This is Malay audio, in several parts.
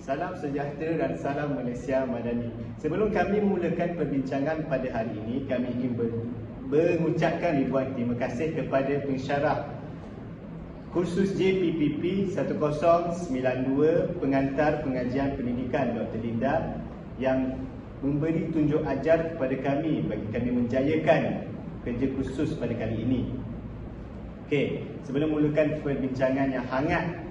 Salam sejahtera dan salam Malaysia Madani. Sebelum kami memulakan perbincangan pada hari ini, kami ingin mengucapkan ribuan terima kasih kepada pensyarah kursus JPPP 1092 pengantar pengajian pendidikan Dr. Linda yang memberi tunjuk ajar kepada kami bagi kami menjayakan kerja khusus pada kali ini. Okey, sebelum memulakan perbincangan yang hangat,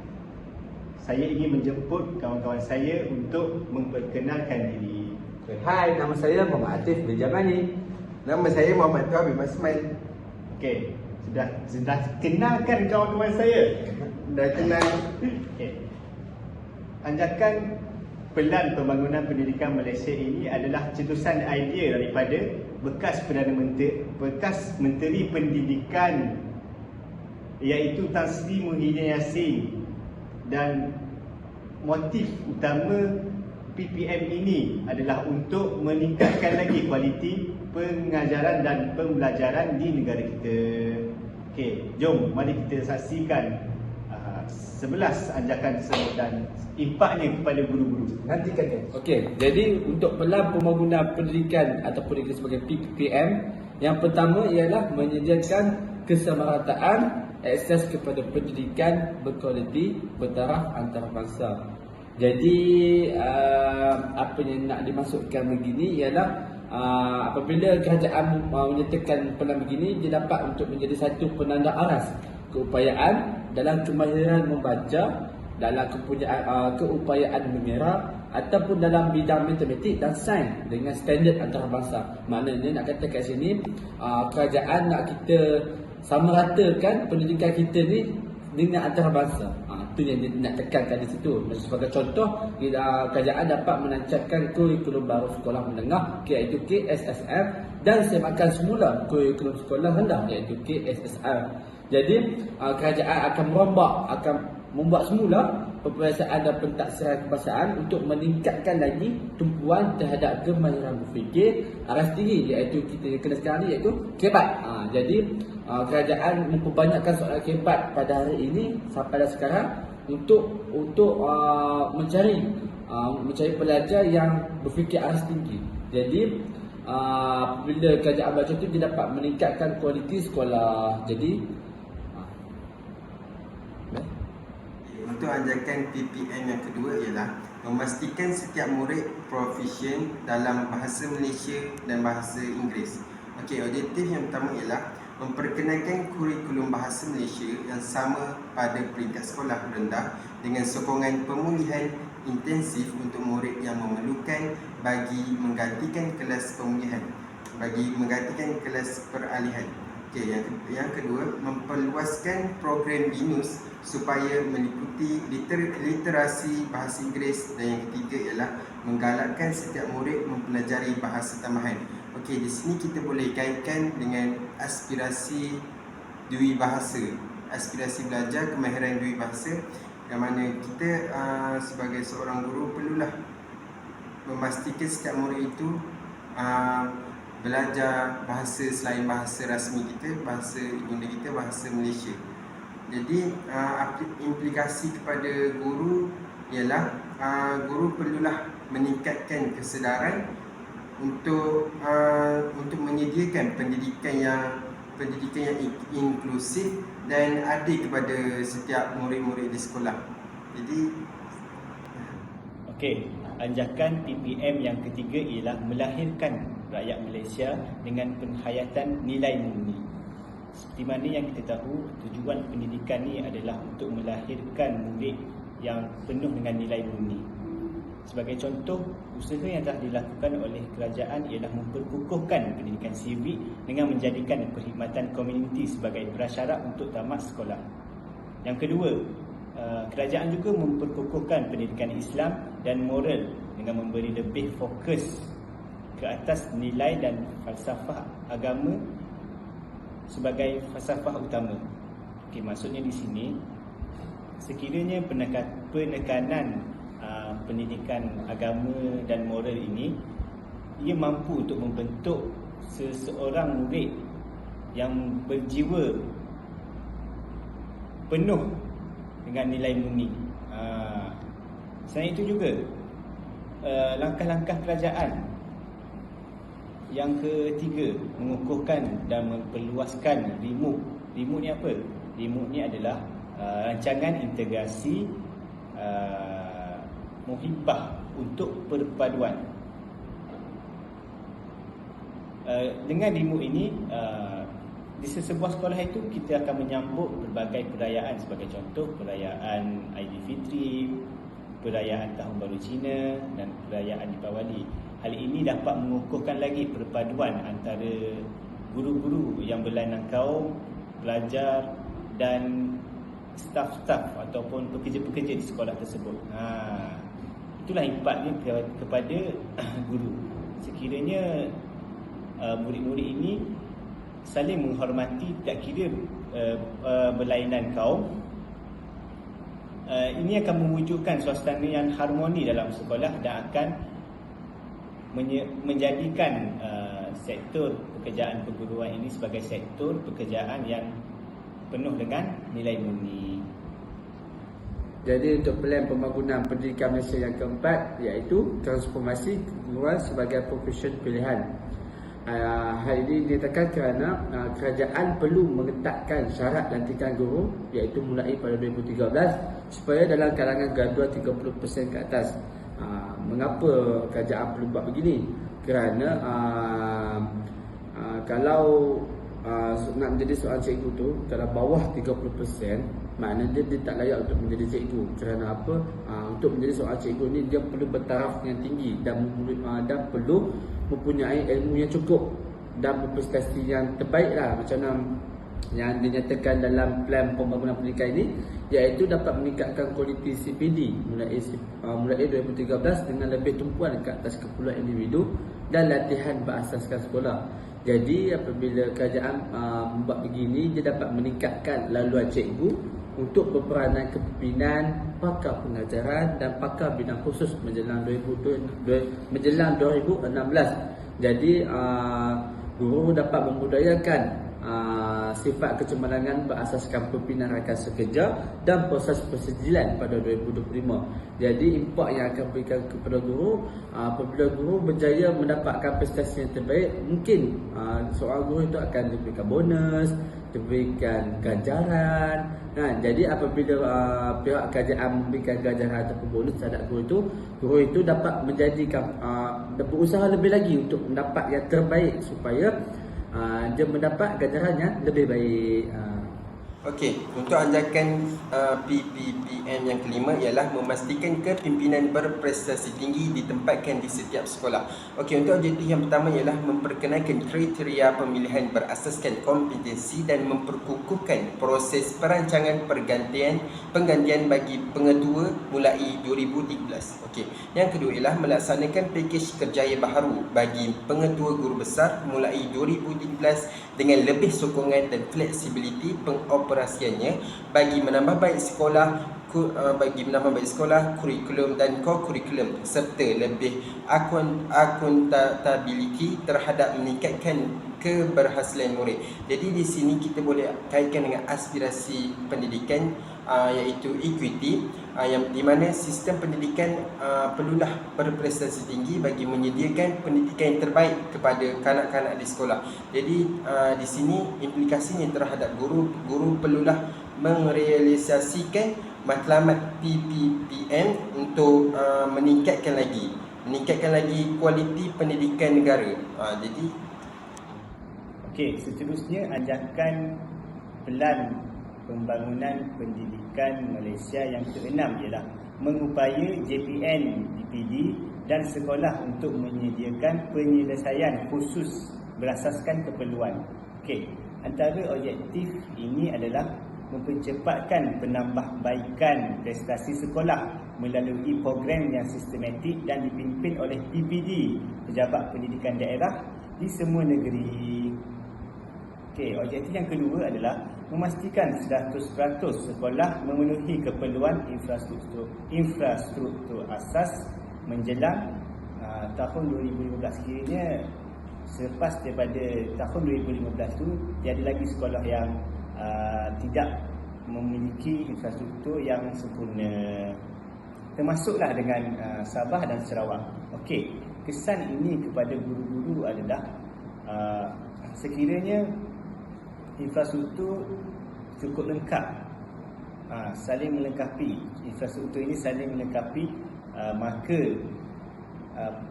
saya ingin menjemput kawan-kawan saya untuk memperkenalkan diri. Hai, nama saya Muhammad Atif bin Jamani. Nama saya Muhammad Tuah bin Masmail. Okey, sudah kenalkan kawan-kawan saya? Dah kenal. Okey. Anjakan Pelan Pembangunan Pendidikan Malaysia ini adalah cetusan idea daripada bekas Menteri Pendidikan iaitu Tan Sri Muhyiddin Yassin, dan motif utama PPM ini adalah untuk meningkatkan lagi kualiti pengajaran dan pembelajaran di negara kita. Okey, jom mari kita saksikan 11 anjakan tersebut dan impaknya kepada guru-guru. Nantikan dia. Okey, jadi untuk Pelan Pembangunan Pendidikan ataupun dikenal sebagai PPM, yang pertama ialah menyediakan kesamarataan akses kepada pendidikan berkualiti bertaraf antarabangsa. Jadi apa yang nak dimaksudkan begini ialah apabila kerajaan menyatakan pelan begini, dia dapat untuk menjadi satu penanda aras keupayaan dalam kemahiran membaca, dalam keupayaan mengira ataupun dalam bidang matematik dan sains dengan standard antarabangsa. Maknanya nak kata kat sini kerajaan nak kita samaratakan pendidikan kita ni dengan antarabangsa. Itu yang dia nak tekankan di situ. Sebagai contoh, kerajaan dapat menancapkan kurikulum baru sekolah menengah iaitu KSSM dan semakan semula kurikulum sekolah rendah iaitu KSSR. Jadi kerajaan akan membuat semula peperiksaan dan pentaksiran kebangsaan untuk meningkatkan lagi tumpuan terhadap kemahiran berfikir aras tinggi iaitu kita kenal sekarang ni iaitu KEBAT. Jadi kerajaan memperbanyakkan soalan KEBAT pada hari ini sampai dah sekarang untuk mencari pelajar yang berfikir aras tinggi. Jadi bila kerajaan baca tu, dia dapat meningkatkan kualiti sekolah. Jadi Untuk anjakan PPM yang kedua ialah memastikan setiap murid proficient dalam bahasa Malaysia dan bahasa Inggeris. Okey, objektif yang pertama ialah memperkenalkan kurikulum bahasa Malaysia yang sama pada peringkat sekolah rendah dengan sokongan pemulihan intensif untuk murid yang memerlukan bagi menggantikan kelas peralihan. Okey, yang kedua, memperluaskan program BINUS supaya meliputi literasi bahasa Inggeris, dan yang ketiga ialah menggalakkan setiap murid mempelajari bahasa tambahan. Okey, di sini kita boleh kaitkan dengan aspirasi dui bahasa, aspirasi belajar kemahiran dui bahasa, yang mana kita sebagai seorang guru perlulah memastikan setiap murid itu belajar bahasa selain bahasa rasmi kita, bahasa ibunda kita, bahasa Malaysia. Jadi implikasi kepada guru ialah guru perlulah meningkatkan kesedaran untuk menyediakan pendidikan yang inklusif dan adil kepada setiap murid-murid di sekolah. Jadi Okey, anjakan PPM yang ketiga ialah melahirkan rakyat Malaysia dengan penghayatan nilai murni. Seperti mana yang kita tahu, tujuan pendidikan ni adalah untuk melahirkan murid yang penuh dengan nilai murni. Sebagai contoh, usaha yang telah dilakukan oleh kerajaan ialah memperkukuhkan pendidikan sivik dengan menjadikan perkhidmatan komuniti sebagai prasyarat untuk tamat sekolah. Yang kedua, kerajaan juga memperkukuhkan pendidikan Islam dan moral dengan memberi lebih fokus ke atas nilai dan falsafah agama sebagai falsafah utama. Okey, maksudnya di sini, sekiranya penekanan pendidikan agama dan moral ini, ia mampu untuk membentuk seseorang murid yang berjiwa penuh dengan nilai murni. Selain itu juga langkah-langkah kerajaan yang ketiga, mengukuhkan dan memperluaskan RIMUK. RIMUK ni apa? RIMUK ni adalah rancangan integrasi muhibah untuk perpaduan. Dengan RIMUK ini, di sebuah sekolah itu kita akan menyambut berbagai perayaan, sebagai contoh perayaan Aidilfitri, perayaan Tahun Baru Cina dan perayaan Deepawali. Hal ini dapat mengukuhkan lagi perpaduan antara guru-guru yang berlainan kaum, pelajar dan staf-staf ataupun pekerja-pekerja di sekolah tersebut. Itulah impaknya kepada guru. Sekiranya murid-murid ini saling menghormati, tak kira berlainan kaum, ini akan mewujudkan suasana yang harmoni dalam sekolah dan akan menjadikan sektor pekerjaan perguruan ini sebagai sektor pekerjaan yang penuh dengan nilai murni. Jadi untuk plan pembangunan pendidikan Malaysia yang keempat, iaitu transformasi keguruan sebagai profession pilihan. Hal ini dinyatakan kerana kerajaan perlu mengetatkan syarat lantikan guru, iaitu mulai pada 2013 supaya dalam kalangan graduan 30% ke atas. Mengapa kerajaan perlu buat begini? Kerana kalau nak menjadi seorang cikgu tu, kalau bawah 30%, maknanya dia tak layak untuk menjadi cikgu. Kerana apa? Untuk menjadi seorang cikgu ni dia perlu bertaraf yang tinggi dan perlu mempunyai ilmu yang cukup dan berprestasi yang terbaik lah, macam mana yang dinyatakan dalam plan pembangunan pendidikan ini, iaitu dapat meningkatkan kualiti CPD mulai 2013 dengan lebih tumpuan ke atas keperluan individu dan latihan berasaskan sekolah. Jadi apabila kerajaan membuat begini, dia dapat meningkatkan laluan cikgu untuk berperanan kepimpinan, pakar pengajaran dan pakar bidang khusus menjelang 2016. Jadi guru dapat membudayakan sifat kecemerlangan berasaskan pimpinan rakan sekerja dan proses persejilan pada 2025. Jadi impak yang akan berikan kepada guru, apabila guru berjaya mendapatkan prestasi yang terbaik, mungkin seorang guru itu akan diberikan bonus, diberikan ganjaran. Jadi apabila pihak kerajaan memberikan ganjaran ataupun bonus terhadap guru itu dapat menjadikan berusaha lebih lagi untuk mendapat yang terbaik supaya dia mendapat ganjaran yang lebih baik. Okey, untuk anjakan PPPM yang kelima ialah memastikan kepimpinan berprestasi tinggi ditempatkan di setiap sekolah. Okey, untuk objektif yang pertama ialah memperkenalkan kriteria pemilihan berasaskan kompetensi dan memperkukuhkan proses perancangan penggantian bagi pengetua mulai 2013. Okey, yang kedua ialah melaksanakan pakej kerjaya baharu bagi pengetua guru besar mulai 2013 dengan lebih sokongan dan fleksibiliti pengoperasiannya bagi menambah baik sekolah, kurikulum dan co-kurikulum serta lebih akuntabiliti terhadap meningkatkan keberhasilan murid. Jadi di sini kita boleh kaitkan dengan aspirasi pendidikan iaitu equity, yang di mana sistem pendidikan perlulah berprestasi tinggi bagi menyediakan pendidikan yang terbaik kepada kanak-kanak di sekolah. Jadi di sini implikasinya terhadap guru perlulah merealisasikan matlamat PPPM untuk meningkatkan lagi kualiti pendidikan negara. Okey, seterusnya anjakan pelan pembangunan pendidikan Malaysia yang keenam ialah mengupaya JPN DPD dan sekolah untuk menyediakan penyelesaian khusus berasaskan keperluan. Okey, antara objektif ini adalah mempercepatkan penambahbaikan prestasi sekolah melalui program yang sistematik dan dipimpin oleh PPD, Pejabat Pendidikan Daerah di semua negeri. Okey, objektif yang kedua adalah memastikan 100% sekolah memenuhi keperluan infrastruktur asas menjelang tahun 2015. Kiranya selepas daripada tahun 2015 tu tiada lagi sekolah yang tidak memiliki infrastruktur yang sempurna. termasuklah dengan Sabah dan Sarawak. Okey, kesan ini kepada guru-guru adalah sekiranya infrastruktur cukup lengkap, saling melengkapi, infrastruktur ini saling melengkapi, maka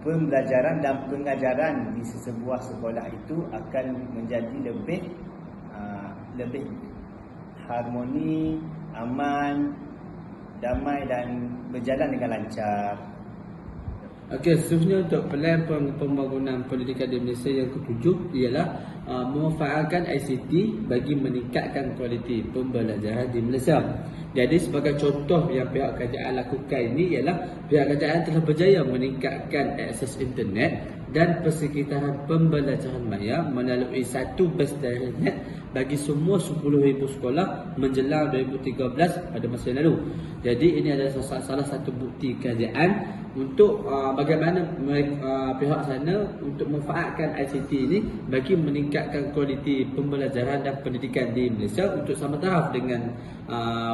pembelajaran dan pengajaran di sebuah sekolah itu akan menjadi lebih harmoni, aman, damai dan berjalan dengan lancar. Okey, seterusnya untuk pelan pembangunan pendidikan di Malaysia yang ketujuh ialah memanfaatkan ICT bagi meningkatkan kualiti pembelajaran di Malaysia. Jadi sebagai contoh yang pihak kerajaan lakukan ini ialah pihak kerajaan telah berjaya meningkatkan akses internet dan persekitaran pembelajaran maya melalui satu bas internet bagi semua 10,000 sekolah menjelang 2013 pada masa yang lalu. Jadi ini adalah salah satu bukti kerajaan untuk bagaimana pihak sana untuk memanfaatkan ICT ini bagi meningkatkan kualiti pembelajaran dan pendidikan di Malaysia untuk sama taraf dengan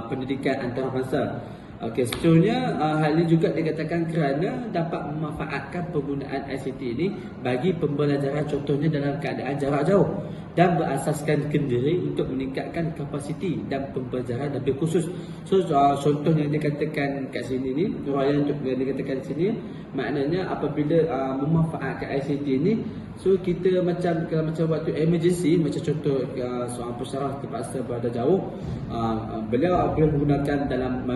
pendidikan antarabangsa. Okey, seterusnya hal ini juga dikatakan kerana dapat memanfaatkan penggunaan ICT ini bagi pembelajaran contohnya dalam keadaan jarak jauh dan berasaskan kendiri untuk meningkatkan kapasiti dan pembelajaran lebih khusus. So contoh yang dikatakan kat sini ni, uraian untuk yang dikatakan di sini maknanya apabila memanfaatkan ICT ini, so kita macam waktu emergency, macam contoh seorang pesarah terpaksa berada jauh, beliau boleh menggunakan dalam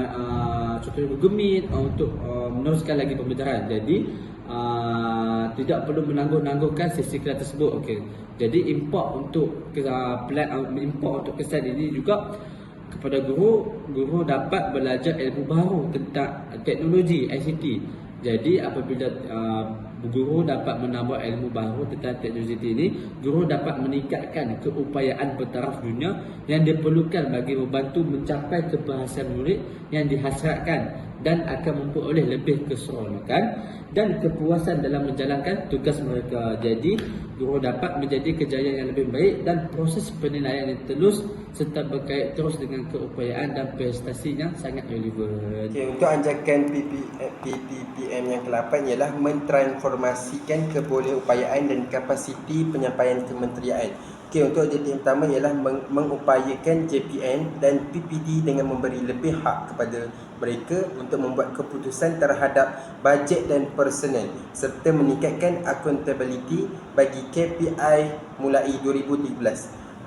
contohnya Google Meet untuk meneruskan lagi pembelajaran. Jadi tidak perlu menangguh-nangguhkan sesi kelas tersebut. Okey. Jadi import untuk import untuk kesan ini juga kepada guru dapat belajar ilmu baru tentang teknologi ICT. Jadi apabila guru dapat menambah ilmu baru tentang teknologi ini, guru dapat meningkatkan keupayaan bertaraf dunia yang diperlukan bagi membantu mencapai keberhasilan murid yang dihasratkan dan akan memperoleh lebih keseronokan dan kepuasan dalam menjalankan tugas mereka. Jadi guru dapat menjadi kejayaan yang lebih baik dan proses penilaian yang telus serta berkait terus dengan keupayaan dan prestasi yang sangat relevan. Okay, untuk anjakan PPPM yang ke-8 ialah mentransformasikan kebolehan dan kapasiti penyampaian kementerian. Okay, untuk objektif pertama ialah mengupayakan JPN dan PPD dengan memberi lebih hak kepada mereka untuk membuat keputusan terhadap bajet dan personel serta meningkatkan accountability bagi KPI mulai 2013.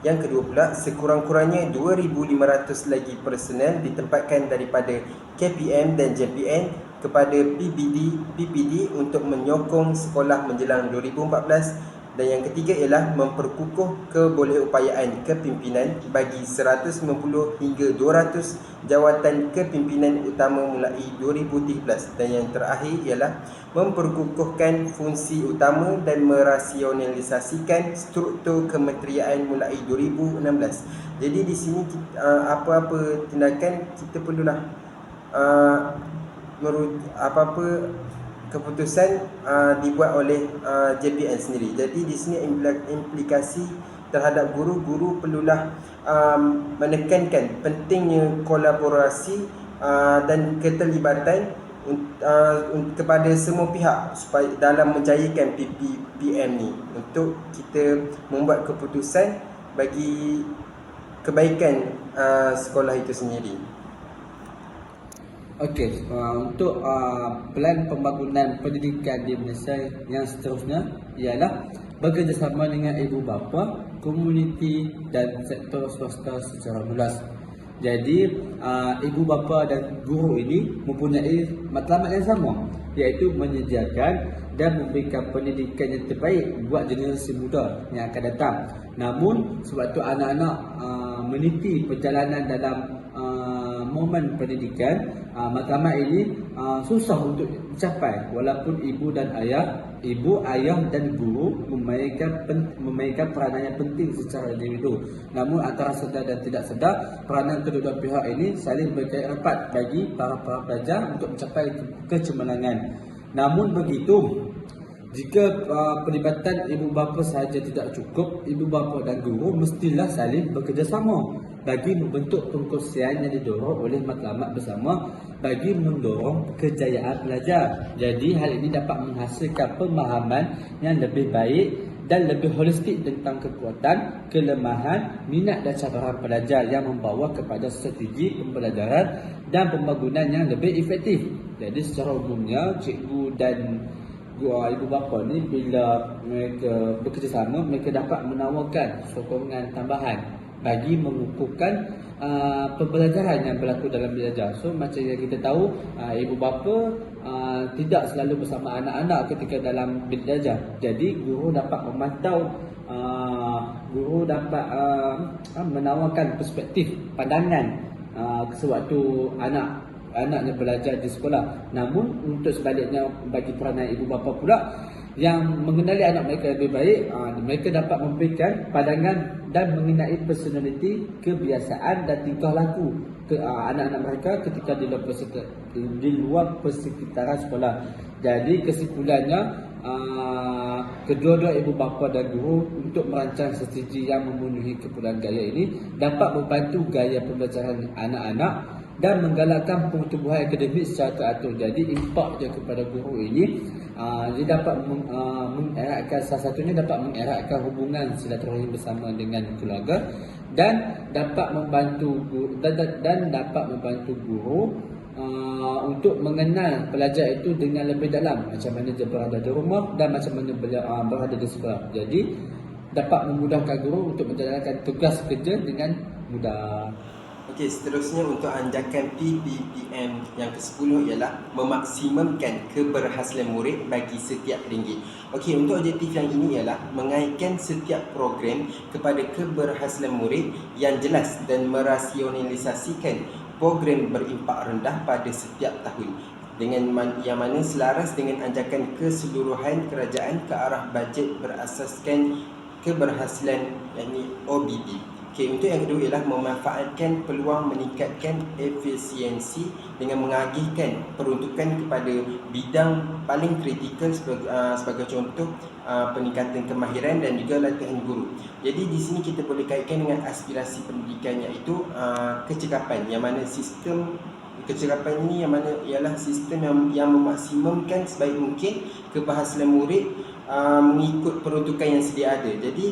Yang kedua pula, sekurang-kurangnya 2,500 lagi personel ditempatkan daripada KPM dan JPN kepada PPD untuk menyokong sekolah menjelang 2014. Dan yang ketiga ialah memperkukuh keboleupayaan kepimpinan bagi 190 hingga 200 jawatan kepimpinan utama mulai 2013. Dan yang terakhir ialah memperkukuhkan fungsi utama dan merasionalisasikan struktur kementerian mulai 2016. Jadi di sini apa-apa tindakan kita perlulah apa-apa keputusan dibuat oleh JPN sendiri. Jadi di sini implikasi terhadap guru perlulah menekankan pentingnya kolaborasi dan keterlibatan kepada semua pihak supaya dalam menjayakan PPPM ni untuk kita membuat keputusan bagi kebaikan sekolah itu sendiri. Okey, untuk pelan pembangunan pendidikan di Malaysia yang seterusnya ialah bekerjasama dengan ibu bapa, komuniti dan sektor swasta secara luas. Jadi ibu bapa dan guru ini mempunyai matlamat yang sama, iaitu menyediakan dan memberikan pendidikan yang terbaik buat generasi muda yang akan datang. Namun sewaktu anak-anak meniti perjalanan dalam momen pendidikan, matlamat ini susah untuk dicapai walaupun ibu, ayah dan guru memainkan peranan yang penting secara individu. Namun antara sedar dan tidak sedar, peranan kedua-dua pihak ini saling berkait rapat bagi para pelajar untuk mencapai kecemerlangan. Namun begitu, Jika pelibatan ibu bapa sahaja tidak cukup, ibu bapa dan guru mestilah saling bekerjasama bagi membentuk pengkongsian yang didorong oleh matlamat bersama bagi mendorong kejayaan pelajar. Jadi hal ini dapat menghasilkan pemahaman yang lebih baik dan lebih holistik tentang kekuatan, kelemahan, minat dan cabaran pelajar yang membawa kepada strategi pembelajaran dan pembangunan yang lebih efektif. Jadi secara umumnya cikgu dan ibu bapa ni bila mereka bekerjasama, mereka dapat menawarkan sokongan tambahan bagi mengukuhkan pembelajaran yang berlaku dalam belajar. So macam yang kita tahu, ibu bapa tidak selalu bersama anak-anak ketika dalam belajar. Jadi guru dapat memantau, guru dapat menawarkan perspektif, pandangan sewaktu anaknya belajar di sekolah. Namun untuk sebaliknya, bagi peranan ibu bapa pula yang mengenali anak mereka lebih baik, mereka dapat memberikan pandangan dan mengenai personaliti, kebiasaan dan tingkah laku ke anak-anak mereka ketika di luar persekitaran sekolah. Jadi kesimpulannya, kedua-dua ibu bapa dan guru untuk merancang strategi yang memenuhi keperluan gaya ini dapat membantu gaya pembelajaran anak-anak dan menggalakkan pertumbuhan akademik secara teratur. Jadi impak je kepada guru ini, dia dapat mengeratkan, salah satunya dapat mengeratkan hubungan silaturahim bersama dengan keluarga dan dapat membantu guru untuk mengenal pelajar itu dengan lebih dalam, macam mana dia berada di rumah dan macam mana berada di sekolah. Jadi dapat memudahkan guru untuk menjalankan tugas kerja dengan mudah. Okey, seterusnya untuk anjakan PPPM yang ke-10 ialah memaksimumkan keberhasilan murid bagi setiap peringgi. Okey, untuk objektif yang ini ialah mengaitkan setiap program kepada keberhasilan murid yang jelas dan merasionalisasikan program berimpak rendah pada setiap tahun dengan yang mana selaras dengan anjakan keseluruhan kerajaan ke arah bajet berasaskan keberhasilan, yakni OBB. Okay, untuk yang kedua ialah memanfaatkan peluang meningkatkan efisiensi dengan mengagihkan peruntukan kepada bidang paling kritikal sebagai contoh peningkatan kemahiran dan juga latihan guru. Jadi di sini kita boleh kaitkan dengan aspirasi pendidikan, iaitu kecekapan, yang mana sistem kecekapan ini yang mana ialah sistem yang memaksimumkan sebaik mungkin keberhasilan murid mengikut peruntukan yang sedia ada. Jadi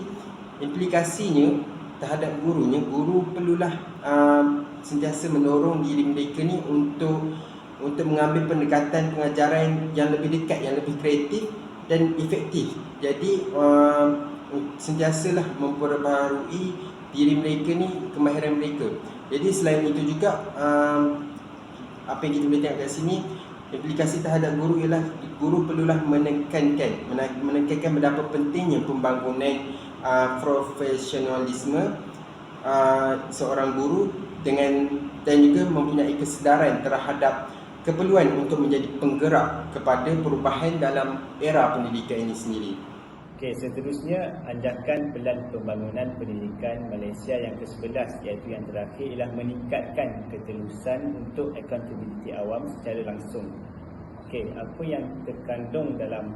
implikasinya terhadap gurunya, guru perlulah sentiasa mendorong diri mereka ni untuk mengambil pendekatan pengajaran yang lebih dekat, yang lebih kreatif dan efektif. Jadi sentiasalah memperbaharui diri mereka ni, kemahiran mereka. Jadi selain itu juga apa yang kita boleh tengok kat sini, implikasi terhadap guru ialah guru perlulah menekankan betapa pentingnya pembangunan profesionalisme seorang guru dan juga mempunyai kesedaran terhadap keperluan untuk menjadi penggerak kepada perubahan dalam era pendidikan ini sendiri. Okey, seterusnya anjakan pelan pembangunan pendidikan Malaysia yang ke-11, iaitu yang terakhir ialah meningkatkan ketelusan untuk accountability awam secara langsung. Okey, apa yang terkandung dalam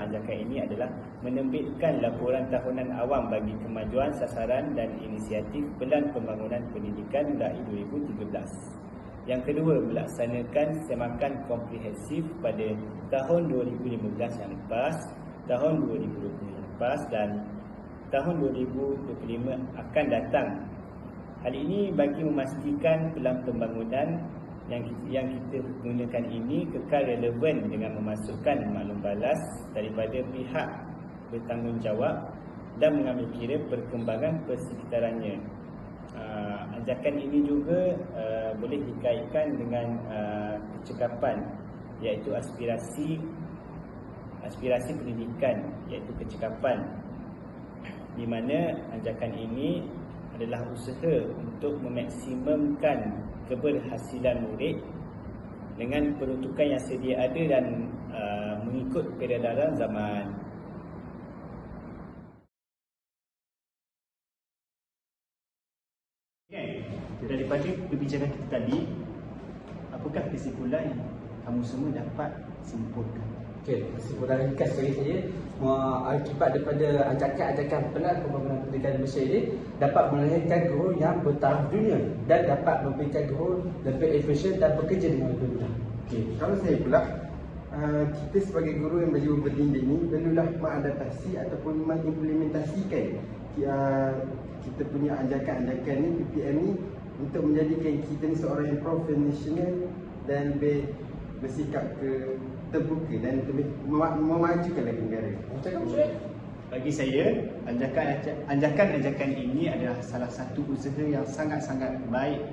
anjakan ini adalah menerbitkan laporan tahunan awam bagi kemajuan sasaran dan inisiatif pelan pembangunan pendidikan mulai 2013. Yang kedua, melaksanakan semakan komprehensif pada tahun 2015 yang lepas, tahun 2020 yang lepas dan tahun 2025 akan datang. Hal ini bagi memastikan pelan pembangunan yang kita gunakan ini kekal relevan dengan memasukkan maklum balas daripada pihak bertanggungjawab dan mengambil kira perkembangan persekitarannya. Anjakan ini juga boleh dikaitkan dengan kecekapan, iaitu aspirasi pendidikan, iaitu kecekapan, di mana anjakan ini adalah usaha untuk memaksimumkan keberhasilan murid dengan peruntukan yang sedia ada dan mengikut peredaran zaman. Daripada perbincangan kita tadi, apakah kesimpulan yang kamu semua dapat simpulkan? Okey, kesimpulan ringkas bagi saya, akibat daripada ajakan-ajakan pelan pembangunan pendidikan di Malaysia ini dapat melahirkan guru yang bertaraf dunia dan dapat memberikan guru lebih efisien dan bekerja dengan lebih mudah. Okey, kalau saya pula, kita sebagai guru yang baru berdidik ni perlulah mengadaptasi ataupun mengimplementasikan kita punya ajakan-ajakan ni, PPM ni, untuk menjadikan kita ni seorang yang profesional dan lebih bersikap terbuka dan lebih memajukan lagi negara. Bagi saya, ajakan-ajakan ini adalah salah satu usaha yang sangat-sangat baik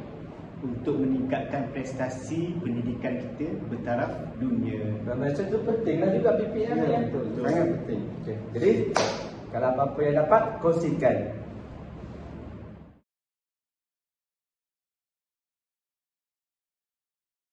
untuk meningkatkan prestasi pendidikan kita bertaraf dunia. Dan macam tu pentinglah juga PPM Ya, ya. betul. Sangat penting. Okey. Jadi kalau apa-apa yang dapat kongsikan.